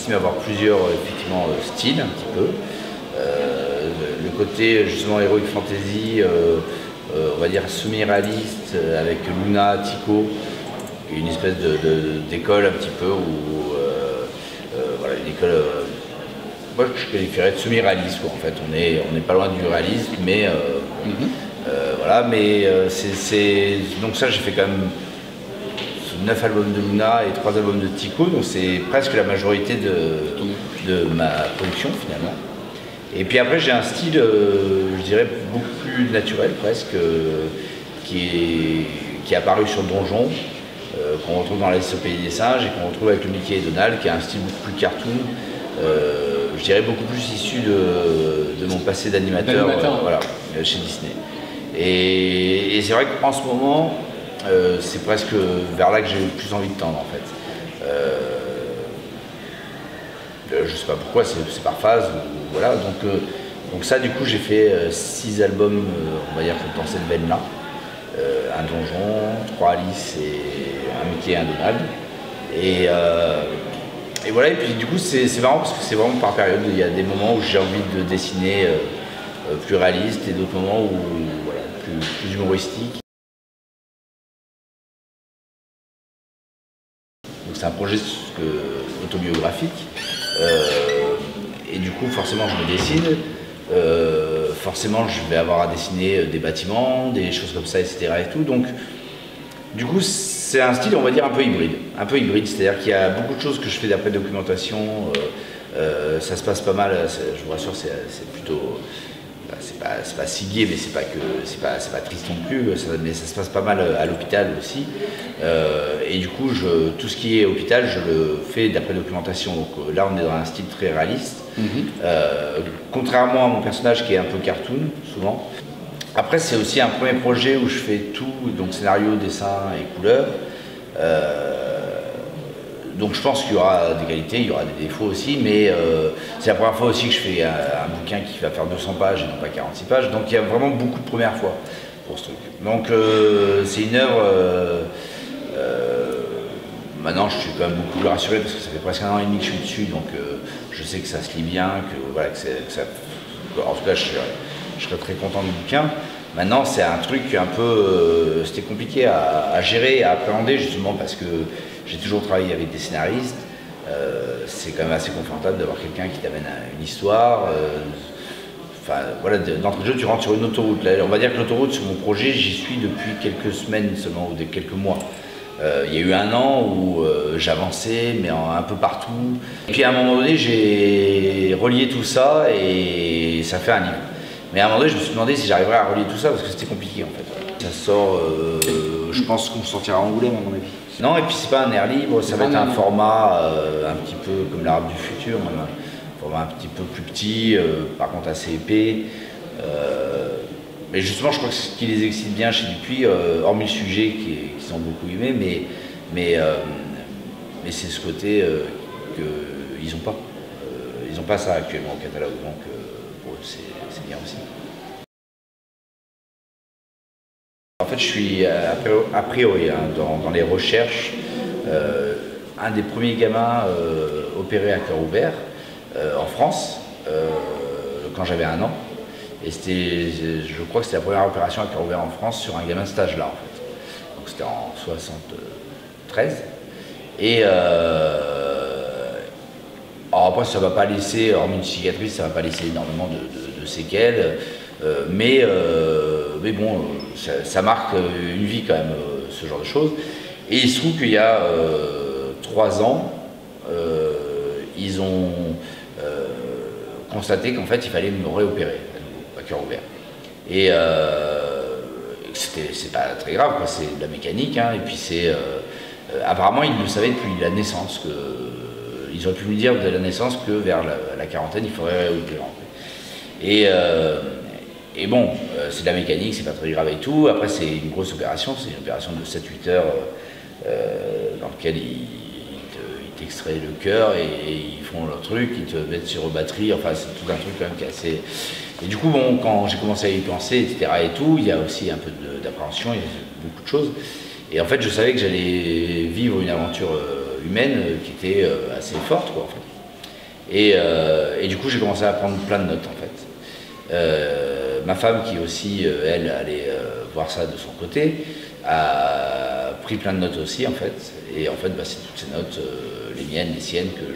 j'estime avoir plusieurs effectivement, styles un petit peu. Le côté justement heroic fantasy, on va dire semi-réaliste avec Luna, Tycho, une espèce d'école un petit peu où voilà, une école, moi je qualifierais de semi-réaliste en fait. On n'est pas loin du réalisme, mais voilà, mais donc ça j'ai fait quand même 9 albums de Luna et 3 albums de Tycho, donc c'est presque la majorité de ma production finalement. Et puis après j'ai un style, je dirais, beaucoup plus naturel presque, qui est apparu sur Donjon, qu'on retrouve dans l'Alice au Pays des Singes et qu'on retrouve avec le Mickey et Donald, qui a un style beaucoup plus cartoon, je dirais beaucoup plus issu de mon passé d'animateur voilà, chez Disney. Et c'est vrai qu'en ce moment, c'est presque vers là que j'ai le plus envie de tendre en fait. Je sais pas pourquoi, c'est par phase, voilà. Donc ça, du coup, j'ai fait 6 albums, on va dire, dans cette veine-là. Un Donjon, 3 Alice et un Mickey et un Donald. Et voilà, et puis du coup, c'est marrant parce que c'est vraiment par période. Il y a des moments où j'ai envie de dessiner plus réaliste et d'autres moments où, voilà, plus humoristique. Donc c'est un projet autobiographique. Et du coup, forcément, je me dessine. Forcément, je vais avoir à dessiner des bâtiments, des choses comme ça, etc. et tout. Donc, du coup, c'est un style, on va dire, un peu hybride. C'est-à-dire qu'il y a beaucoup de choses que je fais d'après documentation. Ça se passe pas mal. Je vous rassure, c'est plutôt, c'est pas si gai, mais c'est pas triste non plus. Mais ça se passe pas mal à l'hôpital aussi. Et du coup, tout ce qui est hôpital, je le fais d'après documentation. Donc là, on est dans un style très réaliste. Contrairement à mon personnage qui est un peu cartoon, souvent. Après, c'est aussi un premier projet où je fais tout, donc scénario, dessin et couleur. Donc je pense qu'il y aura des qualités, il y aura des défauts aussi, mais c'est la première fois aussi que je fais un bouquin qui va faire 200 pages et non pas 46 pages. Donc il y a vraiment beaucoup de premières fois pour ce truc. Donc c'est une œuvre. Maintenant, je suis quand même beaucoup plus rassuré parce que ça fait presque 1 an et demi que je suis dessus, donc je sais que ça se lit bien, voilà, que ça. En tout cas, je serais très content du bouquin. Maintenant, c'est un truc un peu, c'était compliqué à gérer, à appréhender justement parce que j'ai toujours travaillé avec des scénaristes. C'est quand même assez confortable d'avoir quelqu'un qui t'amène une histoire. Enfin, voilà, d'entrée de jeu, tu rentres sur une autoroute. Là, on va dire que l'autoroute, sur mon projet, j'y suis depuis quelques semaines seulement, ou quelques mois. Il y a eu 1 an où j'avançais, mais un peu partout. Et puis à un moment donné, j'ai relié tout ça et ça fait un livre. Mais à un moment donné, je me suis demandé si j'arriverais à relier tout ça parce que c'était compliqué en fait. Ça sort, je pense qu'on sortira à Angoulême à mon avis. Non, et puis c'est pas un air libre, ça va être un format un petit peu comme l'Arabe du futur, même un format un petit peu plus petit, par contre assez épais. Mais justement, je crois que ce qui les excite bien chez Dupuis, hormis le sujet qu'ils ont beaucoup aimé, mais c'est ce côté qu'ils n'ont pas. Ils n'ont pas ça actuellement au catalogue, donc pour eux, c'est bien aussi. En fait, je suis a priori dans les recherches, un des premiers gamins opérés à cœur ouvert en France, quand j'avais 1 an. Et je crois que c'était la première opération à cœur ouvert en France sur un gamin de cet âge-là, en fait. Donc c'était en 73. Et alors après, ça ne va pas laisser, hormis une cicatrice, ça ne va pas laisser énormément de séquelles. Mais bon, ça marque une vie quand même, ce genre de choses. Et il se trouve qu'il y a 3 ans, ils ont constaté qu'en fait, il fallait me réopérer à cœur ouvert. Et c'est pas très grave, c'est de la mécanique, hein, et puis c'est apparemment ils le savaient depuis la naissance, ils auraient pu me dire dès la naissance que vers la quarantaine il faudrait réopérer. Et bon, c'est de la mécanique, c'est pas très grave et tout. Après c'est une grosse opération, c'est une opération de 7-8 heures dans laquelle ils t'extraient le cœur et ils font leur truc, ils te mettent sur batterie, enfin c'est tout un truc quand même qui est assez... Et du coup, bon, quand j'ai commencé à y penser, etc. et tout, il y a aussi un peu d'appréhension, il y a beaucoup de choses. Et en fait, je savais que j'allais vivre une aventure humaine qui était assez forte, quoi, en fait. Et du coup, j'ai commencé à prendre plein de notes en fait. Ma femme, qui aussi, elle, allait voir ça de son côté, a pris plein de notes aussi en fait. Et en fait, bah, c'est toutes ces notes, les miennes, les siennes, que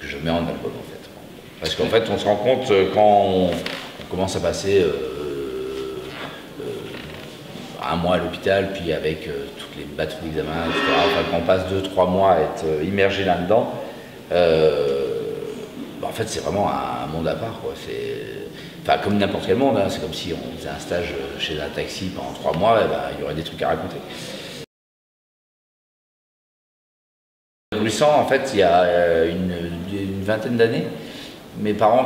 je mets en album en fait. Parce qu'en fait, on se rend compte quand on commence à passer un mois à l'hôpital, puis avec toutes les batteries d'examen, etc. Enfin, quand on passe 2-3 mois à être immergé là-dedans, bah, en fait, c'est vraiment un monde à part, quoi. Enfin, comme n'importe quel monde, hein. C'est comme si on faisait un stage chez un taxi pendant 3 mois, et ben, il y aurait des trucs à raconter. Bruissant, en fait, il y a une vingtaine d'années, mes parents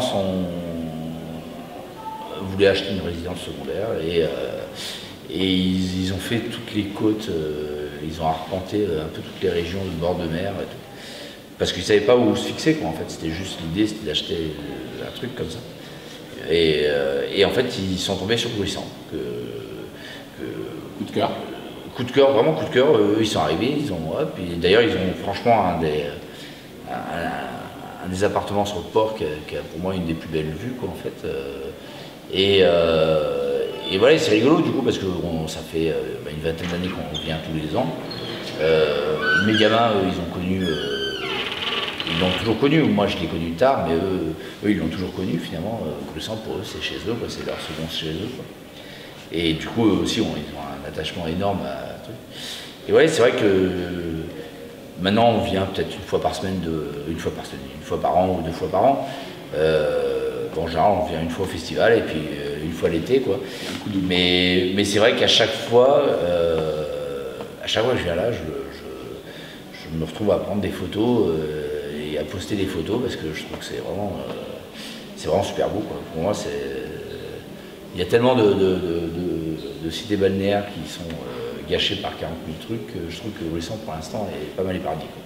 voulaient acheter une résidence secondaire et ils ont fait toutes les côtes, ils ont arpenté un peu toutes les régions de bord de mer et tout. Parce qu'ils ne savaient pas où se fixer, quoi. En fait, c'était juste l'idée, c'était d'acheter un truc comme ça. Et en fait, ils sont tombés sur Bruissant. Coup de cœur. Coup de cœur, vraiment coup de cœur. Eux, ils sont arrivés, et d'ailleurs, ils ont franchement un des appartements sur le port qui a pour moi une des plus belles vues, quoi, en fait. Et voilà, c'est rigolo du coup parce que ça fait une vingtaine d'années qu'on vient tous les ans. Mes gamins, eux, ils l'ont toujours connu. Moi, je l'ai connu tard, mais eux, ils l'ont toujours connu finalement. Bruissant, pour eux, c'est chez eux, quoi, c'est leur second chez eux, quoi. Et du coup, eux aussi, ils ont un attachement énorme à truc. Et ouais, c'est vrai que maintenant, on vient peut-être une fois par an ou 2 fois par an. En général, on vient une fois au festival et puis une fois l'été, quoi. Mais c'est vrai qu'à chaque fois que je viens là, je me retrouve à prendre des photos et à poster des photos parce que je trouve que c'est vraiment super beau, quoi. Pour moi, il y a tellement de cités balnéaires qui sont gâchées par 40 000 trucs que je trouve que Bruissant, pour l'instant, est pas mal épargné, quoi.